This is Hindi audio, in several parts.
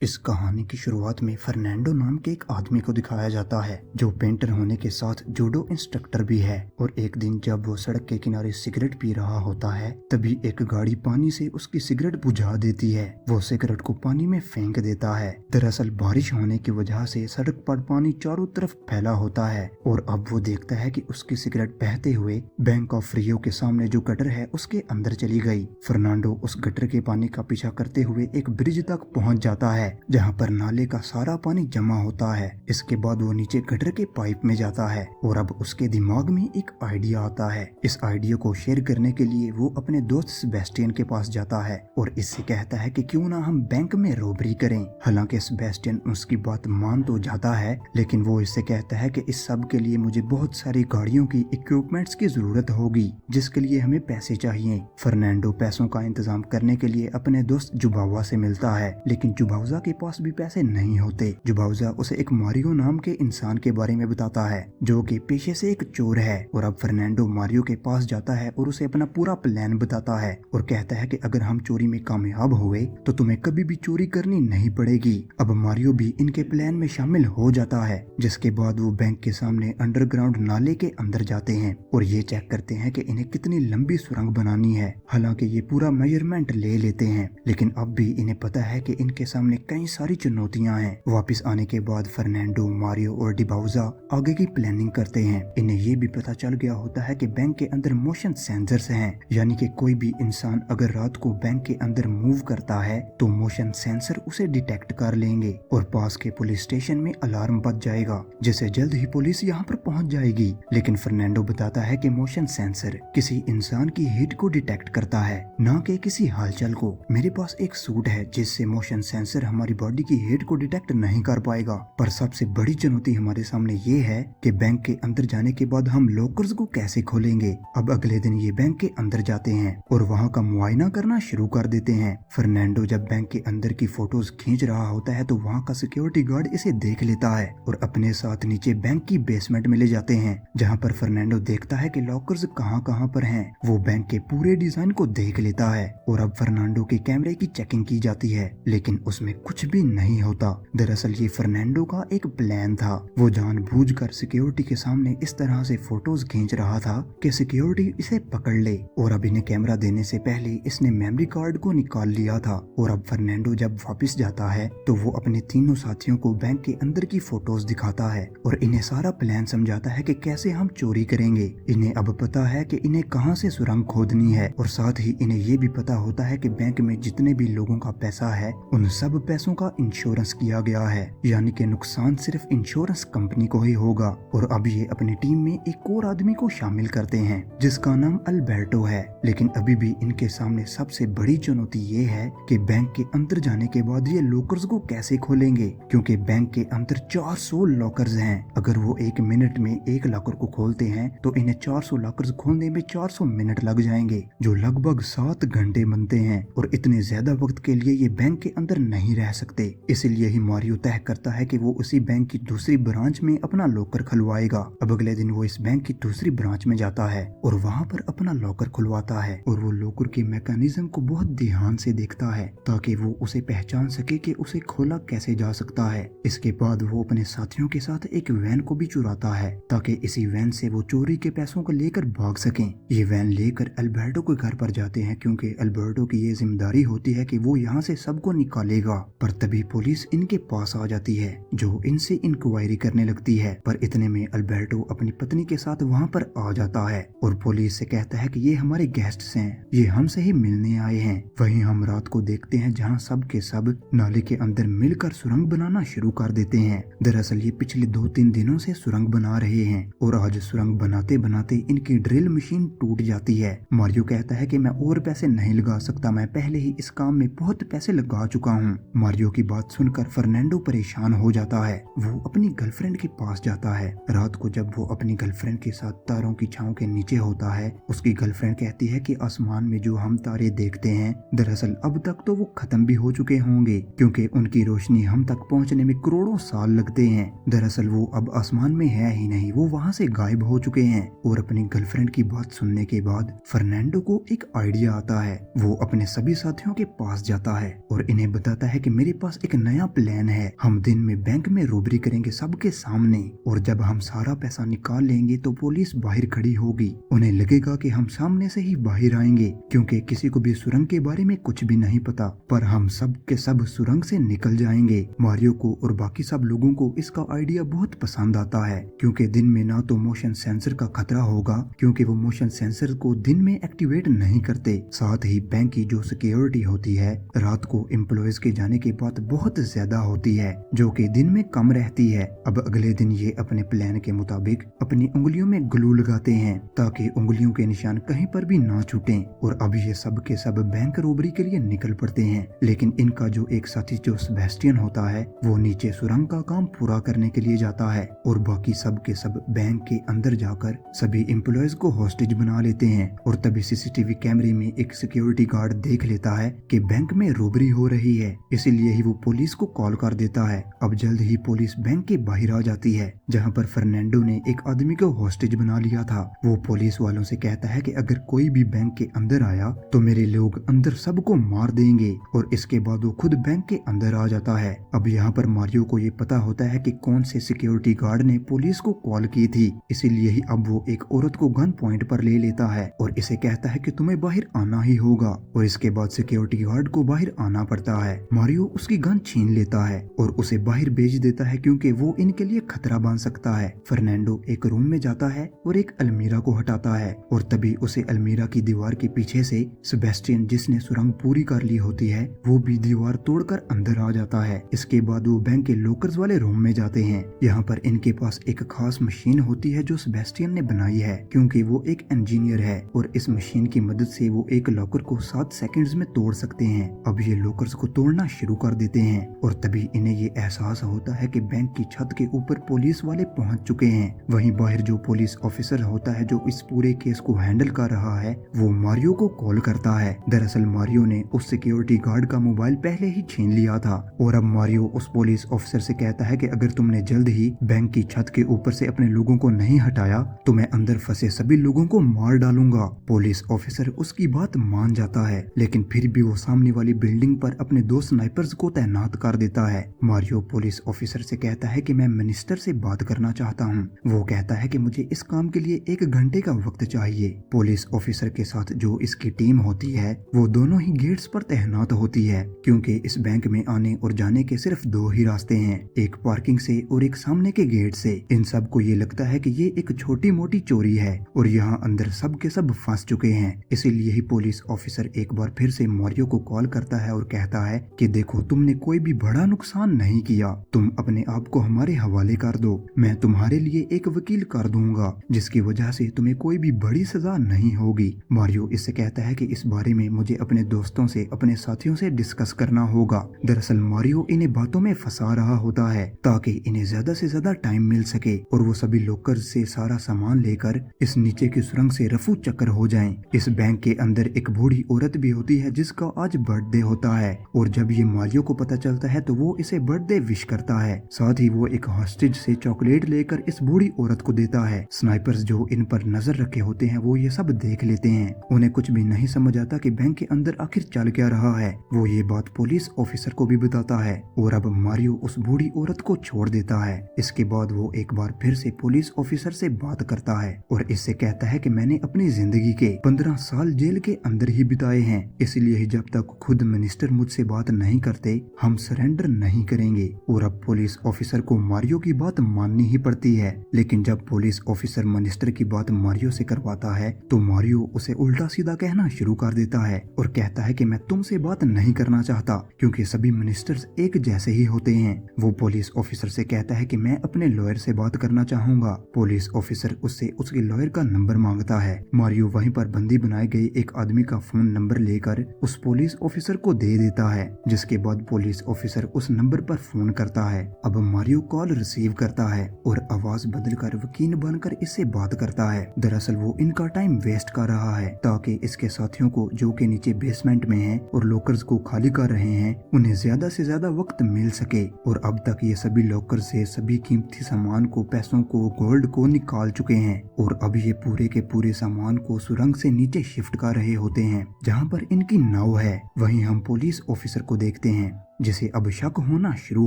इस कहानी की शुरुआत में फर्नांडो नाम के एक आदमी को दिखाया जाता है जो पेंटर होने के साथ जूडो इंस्ट्रक्टर भी है। और एक दिन जब वो सड़क के किनारे सिगरेट पी रहा होता है तभी एक गाड़ी पानी से उसकी सिगरेट बुझा देती है। वो सिगरेट को पानी में फेंक देता है। दरअसल बारिश होने की वजह से सड़क पर पानी चारों तरफ फैला होता है और अब वो देखता है कि उसकी सिगरेट बहते हुए बैंक ऑफ रियो के सामने जो गटर है उसके अंदर चली गई। फर्नांडो उस गटर के पानी का पीछा करते हुए एक ब्रिज तक पहुंच जाता है जहां पर नाले का सारा पानी जमा होता है। इसके बाद वो नीचे गटर के पाइप में जाता है और अब उसके दिमाग में एक आइडिया आता है। इस आइडिया को शेयर करने के लिए वो अपने दोस्त सेबेस्टियन के पास जाता है और इससे कहता है कि क्यों ना हम बैंक में रॉबरी करें। हालांकि सेबेस्टियन उसकी बात मान तो जाता है लेकिन वो इससे कहता है कि इस सब के लिए मुझे बहुत सारी गाड़ियों की इक्विपमेंट्स की जरूरत होगी जिसके लिए हमें पैसे चाहिए। फर्नांडो पैसों का इंतजाम करने के लिए अपने दोस्त जुबावा से मिलता है लेकिन जुबावा के पास भी पैसे नहीं होते। जुबावा उसे एक मारियो नाम के इंसान के बारे में बताता है जो कि पेशे से एक चोर है। और अब फर्नांडो मारियो के पास जाता है और उसे अपना पूरा प्लान बताता है और कहता है कि अगर हम चोरी में कामयाब हुए तो तुम्हें कभी भी चोरी करनी नहीं पड़ेगी। अब मारियो भी इनके प्लान में शामिल हो जाता है जिसके बाद वो बैंक के सामने अंडरग्राउंड नाले के अंदर जाते हैं और ये चेक करते हैं कि इन्हें कितनी लंबी सुरंग बनानी है। हालांकि ये पूरा मेजरमेंट ले लेते हैं लेकिन अब भी इन्हें पता है कि इनके सामने कई सारी चुनौतियां हैं। वापस आने के बाद फर्नांडो, मारियो और डिबाउजा आगे की प्लानिंग करते हैं। इन्हें ये भी पता चल गया होता है कि बैंक के अंदर मोशन सेंसर्स हैं, यानी कि कोई भी इंसान अगर रात को बैंक के अंदर मूव करता है तो मोशन सेंसर उसे डिटेक्ट कर लेंगे और पास के पुलिस स्टेशन में अलार्म बज जाएगा जिससे जल्द ही पुलिस यहाँ पर पहुँच जाएगी। लेकिन फर्नांडो बताता है कि मोशन सेंसर किसी इंसान की हीट को डिटेक्ट करता है, न कि किसी हलचल को। मेरे पास एक सूट है जिससे मोशन सेंसर हमारी बॉडी की हीट को डिटेक्ट नहीं कर पाएगा, पर सबसे बड़ी चुनौती हमारे सामने ये है कि बैंक के अंदर जाने के बाद हम लॉकर्स को कैसे खोलेंगे। अब अगले दिन ये बैंक के अंदर जाते हैं और वहाँ का मुआयना करना शुरू कर देते हैं। फर्नांडो जब बैंक के अंदर की फोटोज खींच रहा होता है तो वहाँ का सिक्योरिटी गार्ड इसे देख लेता है और अपने साथ नीचे बैंक की बेसमेंट में ले जाते हैं जहाँ पर फर्नांडो देखता है कि लॉकर्स कहाँ कहाँ पर हैं। वो बैंक के पूरे डिजाइन को देख लेता है और अब फर्नांडो के कैमरे की चेकिंग की जाती है लेकिन उसमें कुछ भी नहीं होता। दरअसल ये फर्नांडो का एक प्लान था। वो जानबूझकर सिक्योरिटी के सामने इस तरह से फोटोज खींच रहा था कि सिक्योरिटी इसे पकड़ ले और अब इन्हें कैमरा देने से पहले इसने मेमोरी कार्ड को निकाल लिया था। और अब फर्नांडो जब वापस जाता है तो वो अपने तीनों साथियों को बैंक के अंदर की फोटोज दिखाता है और इन्हें सारा प्लान समझाता है कि कैसे हम चोरी करेंगे। इन्हें अब पता है कि इन्हें कहां से सुरंग खोदनी है और साथ ही इन्हें ये भी पता होता है कि बैंक में जितने भी लोगों का पैसा है उन सब पैसों का इंश्योरेंस किया गया है, यानी कि नुकसान सिर्फ इंश्योरेंस कंपनी को ही होगा। और अब ये अपनी टीम में एक और आदमी को शामिल करते हैं जिसका नाम अल्बर्टो है। लेकिन अभी भी इनके सामने सबसे बड़ी चुनौती ये है कि बैंक के अंदर जाने के बाद ये लॉकर्स को कैसे खोलेंगे, क्योंकि बैंक के अंदर 400 लॉकर्स हैं। अगर वो एक मिनट में एक लॉकर को खोलते हैं तो इन्हें 400 लॉकर्स खोलने में 400 मिनट लग जाएंगे जो लगभग 7 घंटे बनते हैं और इतने ज्यादा वक्त के लिए ये बैंक के अंदर नहीं रह सकते। इसलिए ही मारियो तय करता है कि वो उसी बैंक की दूसरी ब्रांच में अपना लॉकर खुलवाएगा। अब अगले दिन वो इस बैंक की दूसरी ब्रांच में जाता है और वहाँ पर अपना लॉकर खुलवाता है और वो लॉकर के मैकेनिज्म को बहुत ध्यान से देखता है ताकि वो उसे पहचान सके कि उसे खोला कैसे जा सकता है। इसके बाद वो अपने साथियों के साथ एक वैन को भी चुराता है ताकि इसी वैन से वो चोरी के पैसों को लेकर भाग सकें। ये वैन लेकर अल्बर्टो के घर पर जाते हैं क्योंकि अल्बर्टो की ये जिम्मेदारी होती है कि वो यहाँ से सबको निकालेगा। पर तभी पुलिस इनके पास आ जाती है जो इनसे इंक्वायरी करने लगती है। पर इतने में अल्बर्टो अपनी पत्नी के साथ वहाँ पर आ जाता है और पुलिस से कहता है कि ये हमारे गेस्ट्स हैं, ये हमसे ही मिलने आए हैं। वहीं हम रात को देखते हैं जहाँ सब के सब नाले के अंदर मिलकर सुरंग बनाना शुरू कर देते हैं। दरअसल ये पिछले 2-3 दिनों से सुरंग बना रहे हैं और आज सुरंग बनाते बनाते इनकी ड्रिल मशीन टूट जाती है। मारियो कहता है कि मैं और पैसे नहीं लगा सकता, मैं पहले ही इस काम में बहुत पैसे लगा चुका हूँ। मारियो की बात सुनकर फर्नांडो परेशान हो जाता है। वो अपनी गर्लफ्रेंड के पास जाता है। रात को जब वो अपनी गर्लफ्रेंड के साथ तारों की छांव के नीचे होता है उसकी गर्लफ्रेंड कहती है कि आसमान में जो हम तारे देखते हैं दरअसल अब तक तो वो खत्म भी हो चुके होंगे क्योंकि उनकी रोशनी हम तक पहुंचने में करोड़ों साल लगते हैं। दरअसल वो अब आसमान में है ही नहीं, वो वहाँ से गायब हो चुके हैं। और अपनी गर्लफ्रेंड की बात सुनने के बाद फर्नांडो को एक आइडिया आता है। वो अपने सभी साथियों के पास जाता है और इन्हें बताता है कि मेरे पास एक नया प्लान है। हम दिन में बैंक में रोबरी करेंगे सबके सामने, और जब हम सारा पैसा निकाल लेंगे तो पुलिस बाहर खड़ी होगी। उन्हें लगेगा कि हम सामने से ही बाहर आएंगे, क्योंकि किसी को भी सुरंग के बारे में कुछ भी नहीं पता, पर हम सब के सब सुरंग से निकल जाएंगे। मारियो को और बाकी सब लोगों को इसका आइडिया बहुत पसंद आता है, क्योंकि दिन में ना तो मोशन सेंसर का खतरा होगा, क्योंकि वो मोशन सेंसर को दिन में एक्टिवेट नहीं करते। साथ ही बैंक की जो सिक्योरिटी होती है रात को एम्प्लॉयज के जाने के बाद बहुत ज्यादा होती है, जो कि दिन में कम रहती है। अब अगले दिन ये अपने प्लान के मुताबिक अपनी उंगलियों में ग्लू लगाते हैं, ताकि उंगलियों के निशान कहीं पर भी ना छूटें। और अब ये सब के सब बैंक रोबरी के लिए निकल पड़ते हैं। लेकिन इनका जो एक साथी जो सेबेस्टियन होता है, वो नीचे सुरंग का काम पूरा करने के लिए जाता है, और बाकी सब के सब बैंक के अंदर जाकर सभी एम्प्लॉयज को हॉस्टेज बना लेते हैं। और तभी सीसीटीवी कैमरे में एक सिक्योरिटी गार्ड देख लेता है कि बैंक में रोबरी हो रही है, इसीलिए ही वो पुलिस को कॉल कर देता है। अब जल्द ही पुलिस बैंक के बाहर आ जाती है, जहाँ पर फर्नांडो ने एक आदमी को हॉस्टेज बना लिया था। वो पुलिस वालों से कहता है कि अगर कोई भी बैंक के अंदर आया तो मेरे लोग अंदर सबको मार देंगे, और इसके बाद वो खुद बैंक के अंदर आ जाता है। अब यहाँ पर मारियो को ये पता होता है कि कौन से सिक्योरिटी गार्ड ने पुलिस को कॉल की थी, इसीलिए ही अब वो एक औरत को गन पॉइंट पर ले लेता है और इसे कहता है कि तुम्हें बाहर आना ही होगा। और इसके बाद सिक्योरिटी गार्ड को बाहर आना पड़ता है। मारियो उसकी गन छीन लेता है और उसे बाहर भेज देता है, क्योंकि वो इनके लिए खतरा बन सकता है। फर्नांडो एक रूम में जाता है और एक अलमीरा को हटाता है, और तभी उसे अलमीरा की दीवार के पीछे से सेबेस्टियन, जिसने सुरंग पूरी कर ली होती है, वो भी दीवार तोड़कर अंदर आ जाता है। इसके बाद वो बैंक के लॉकर्स वाले रूम में जाते हैं। यहाँ पर इनके पास एक खास मशीन होती है जो सेबेस्टियन ने बनाई है, क्योंकि वो एक इंजीनियर है, और इस मशीन की मदद से वो एक लॉकर को 7 सेकंड्स में तोड़ सकते हैं। अब ये लॉकर्स को तोड़ना शुरू कर देते हैं, और तभी इन्हें ये एहसास होता है कि बैंक की छत के ऊपर पुलिस वाले पहुंच चुके हैं। वहीं बाहर जो पुलिस ऑफिसर होता है जो इस पूरे केस को हैंडल कर रहा है, वो मारियो को कॉल करता है। दरअसल मारियो ने उस सिक्योरिटी गार्ड का मोबाइल पहले ही छीन लिया था, और अब मारियो उस पुलिस ऑफिसर से कहता है कि अगर तुमने जल्द ही बैंक की छत के ऊपर से अपने लोगों को नहीं हटाया तो मैं अंदर फंसे सभी लोगों को मार डालूंगा। पुलिस ऑफिसर उसकी बात मान जाता है, लेकिन फिर भी वो सामने वाली बिल्डिंग पर अपने 2 स्नाइपर्स को तैनात कर देता है। मारियो पुलिस ऑफिसर से कहता है कि मैं मिनिस्टर से बात करना चाहता हूँ। वो कहता है कि मुझे इस काम के लिए 1 घंटे का वक्त चाहिए। पुलिस ऑफिसर के साथ जो इसकी टीम होती है, वो दोनों ही गेट्स पर तैनात होती है, क्योंकि इस बैंक में आने और जाने के सिर्फ 2 ही रास्ते हैं, एक पार्किंग से और एक सामने के गेट से। इन सब को ये लगता है कि ये एक छोटी मोटी चोरी है, और यहाँ अंदर सब के सब फंस चुके हैं। इसीलिए ही पुलिस ऑफिसर एक बार फिर से मारियो को कॉल करता है और कहता है कि देखो, तुमने कोई भी बड़ा नुकसान नहीं किया, तुम अपने आप को हमारे हवाले कर दो, मैं तुम्हारे लिए एक वकील कर दूंगा, जिसकी वजह से तुम्हें कोई भी बड़ी सजा नहीं होगी। मारियो इससे कहता है कि इस बारे में मुझे अपने दोस्तों से, अपने साथियों से डिस्कस करना होगा। दरअसल मारियो इन्हें बातों में फंसा रहा होता है ताकि इन्हें ज्यादा से ज्यादा टाइम मिल सके, और वो सभी लॉकर से सारा सामान लेकर इस नीचे की सुरंग से रफू चक्कर हो जाएं। इस बैंक के अंदर एक बूढ़ी औरत भी होती है जिसका आज बर्थडे होता है, और जब ये मारियो को पता चलता है तो वो इसे बर्थडे विश करता है। साथ ही वो एक हॉस्टेज से चॉकलेट लेकर इस बूढ़ी औरत को देता है। स्नाइपर्स जो इन पर नजर रखे होते हैं वो ये सब देख लेते हैं। उन्हें कुछ भी नहीं समझ आता कि बैंक के अंदर आखिर चल क्या रहा है। वो ये बात पुलिस ऑफिसर को भी बताता है, और अब मारियो उस बूढ़ी औरत को छोड़ देता है। इसके बाद वो एक बार फिर से पुलिस ऑफिसर से बात करता है और इससे कहता है कि मैंने अपनी जिंदगी के 15 साल जेल के अंदर ही बिताए हैं, इसलिए जब तक खुद मिनिस्टर मुझसे बात नहीं करते हम सरेंडर नहीं करेंगे। और अब पुलिस ऑफिसर को मारियो की बात माननी ही पड़ती है। लेकिन जब पुलिस ऑफिसर मिनिस्टर की बात मारियो से करवाता है तो मारियो उसे उल्टा सीधा कहना शुरू कर देता है और कहता है कि मैं तुमसे बात नहीं करना चाहता, क्योंकि सभी मिनिस्टर्स एक जैसे ही होते हैं। वो पुलिस ऑफिसर से कहता है कि मैं अपने लॉयर से बात करना चाहूंगा। पुलिस ऑफिसर उससे उसके लॉयर का नंबर मांगता है। मारियो वहीं पर बंदी बनाए गए एक आदमी का फोन नंबर लेकर उस पुलिस ऑफिसर को दे देता है, जिसके बाद पुलिस ऑफिसर उस नंबर पर फोन करता है। अब मारियो कॉल रिसीव करता है और आवाज बदलकर वकील बनकर इससे बात करता है। दरअसल वो इनका टाइम वेस्ट कर रहा है ताकि इसके साथियों को, जो के नीचे बेसमेंट में हैं और लॉकर्स को खाली कर रहे हैं, उन्हें ज्यादा से ज्यादा वक्त मिल सके। और अब तक ये सभी लॉकर से सभी कीमती सामान को, पैसों को, गोल्ड को निकाल चुके हैं और अब ये पूरे के पूरे सामान को सुरंग से नीचे शिफ्ट कर रहे होते हैं जहाँ पर इनकी नाव है। वहीं हम पुलिस ऑफिसर को देखते हैं। जिसे अब शक होना शुरू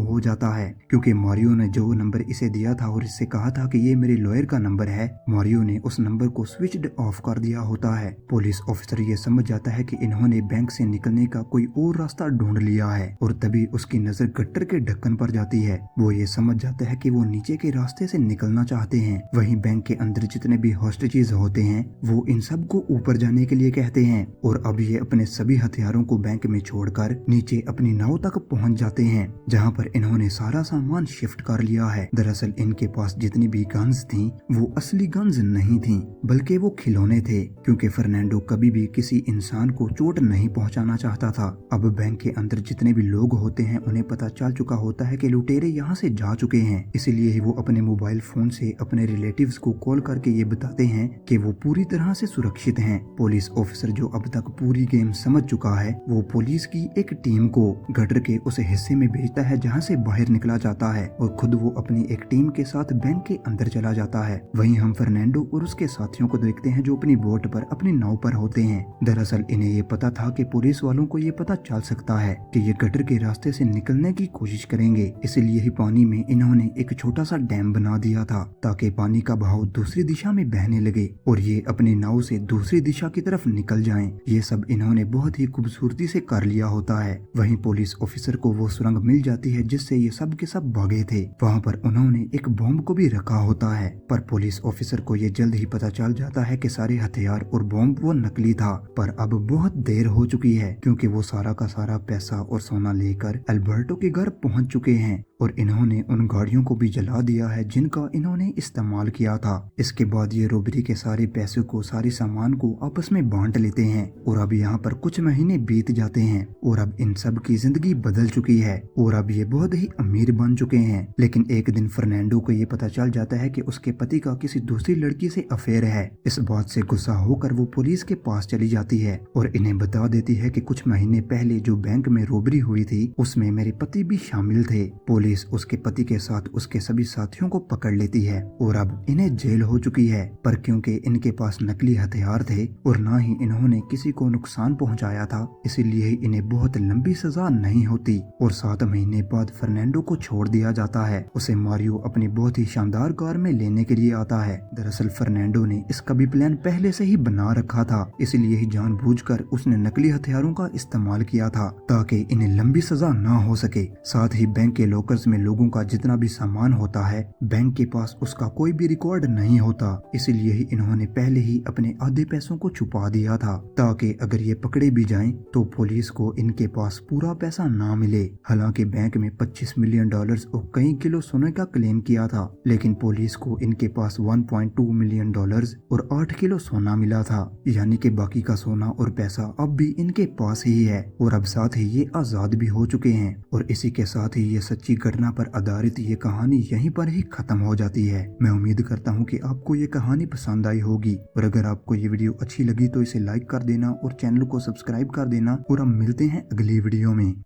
हो जाता है क्योंकि मारियो ने जो नंबर इसे दिया था और इससे कहा था कि ये मेरे लॉयर का नंबर है, मारियो ने उस नंबर को स्विच्ड ऑफ कर दिया होता है। पुलिस ऑफिसर ये समझ जाता है कि इन्होंने बैंक से निकलने का कोई और रास्ता ढूंढ लिया है और तभी उसकी नजर गट्टर के ढक्कन पर जाती है। वो ये समझ जाता है कि वो नीचे के रास्ते से निकलना चाहते हैं। वहीं बैंक के अंदर जितने भी हॉस्टेजेस होते हैं वो इन सब को ऊपर जाने के लिए कहते हैं और अब ये अपने सभी हथियारों को बैंक में छोड़कर नीचे अपनी नाव तक पहुंच जाते हैं जहां पर इन्होंने सारा सामान शिफ्ट कर लिया है। दरअसल इनके पास जितनी भी गन्स थी वो असली गन्स नहीं थी बल्कि वो खिलौने थे क्योंकि फर्नांडो कभी भी किसी इंसान को चोट नहीं पहुंचाना चाहता था। अब बैंक के अंदर जितने भी लोग होते हैं उन्हें पता चल चुका होता है कि लुटेरे यहाँ से जा चुके हैं, इसीलिए ही वो अपने मोबाइल फोन से अपने रिलेटिव्स को कॉल करके ये बताते हैं कि वो पूरी तरह से सुरक्षित हैं। पुलिस ऑफिसर जो अब तक पूरी गेम समझ चुका है वो पुलिस की एक टीम को गटर के उस हिस्से में भेजता है जहाँ से बाहर निकला जाता है और खुद वो अपनी एक टीम के साथ बैंक के अंदर चला जाता है। वहीं हम फर्नांडो और उसके साथियों को देखते हैं जो अपनी बोट पर अपनी नाव पर होते हैं। दरअसल इन्हें ये पता था कि पुलिस वालों को ये पता चल सकता है कि ये गटर के रास्ते से निकलने की कोशिश करेंगे, इसलिए ही पानी में इन्होंने एक छोटा सा डैम बना दिया था ताकि पानी का बहाव दूसरी दिशा में बहने लगे और ये अपनी नाव से दूसरी दिशा की तरफ निकल जाएं। ये सब इन्होंने बहुत ही खूबसूरती से कर लिया होता है। वहीं पुलिस ऑफिसर को वो सुरंग मिल जाती है जिससे ये सब के सब भागे थे। वहाँ पर उन्होंने एक बॉम्ब को भी रखा होता है पर पुलिस ऑफिसर को ये जल्द ही पता चल जाता है कि सारे हथियार और बॉम्ब वो नकली था। पर अब बहुत देर हो चुकी है क्योंकि वो सारा का सारा पैसा और सोना लेकर अल्बर्टो के घर पहुंच चुके हैं और इन्होंने उन गाड़ियों को भी जला दिया है जिनका इन्होंने इस्तेमाल किया था। इसके बाद ये रोबरी के सारे पैसों को सारे सामान को आपस में बांट लेते हैं और अब यहाँ पर कुछ महीने बीत जाते हैं और अब इन सब की जिंदगी बदल चुकी है और अब ये बहुत ही अमीर बन चुके हैं। लेकिन एक दिन फर्नांडो को ये पता चल जाता है कि उसके पति का किसी दूसरी लड़की से अफेयर है। इस बात से गुस्सा होकर वो पुलिस के पास चली जाती है और इन्हें बता देती है कि कुछ महीने पहले जो बैंक में रोबरी हुई थी उसमें मेरे पति भी शामिल थे। पुलिस उसके पति के साथ उसके सभी साथियों को पकड़ लेती है और अब इन्हें जेल हो चुकी है। पर क्योंकि इनके पास नकली हथियार थे और न ही इन्होंने किसी को नुकसान पहुंचाया था इसीलिए इन्हें बहुत लंबी सजा नहीं होती और 7 महीने बाद फर्नांडो को छोड़ दिया जाता है। उसे मारियो अपनी बहुत ही शानदार कार में लेने के लिए आता है। दरअसल फर्नांडो ने इसका भी प्लान पहले से ही बना रखा था, इसलिए ही जानबूझकर उसने नकली हथियारों का इस्तेमाल किया था ताकि इन्हें लंबी सजा न हो सके। साथ ही बैंक के लॉकर्स में लोगों का जितना भी सामान होता है बैंक के पास उसका कोई भी रिकॉर्ड नहीं होता, इसीलिए ही इन्होंने पहले ही अपने आधे पैसों को छुपा दिया था ताकि अगर ये पकड़े भी जाएं तो पुलिस को इनके पास पूरा पैसा ना मिले। हालांकि बैंक में $25 मिलियन और कई किलो सोने का क्लेम किया था लेकिन पुलिस को इनके पास $1.2 मिलियन और 8 किलो सोना मिला था, यानी कि बाकी का सोना और पैसा अब भी इनके पास ही है और अब साथ ही ये आजाद भी हो चुके हैं। और इसी के साथ ही ये सच्ची घटना पर आधारित ये कहानी यहीं पर ही खत्म हो जाती है। मैं उम्मीद करता हूँ कि आपको ये कहानी पसंद आई होगी और अगर आपको ये वीडियो अच्छी लगी तो इसे लाइक कर देना और चैनल को सब्सक्राइब कर देना और हम मिलते हैं अगली वीडियो में।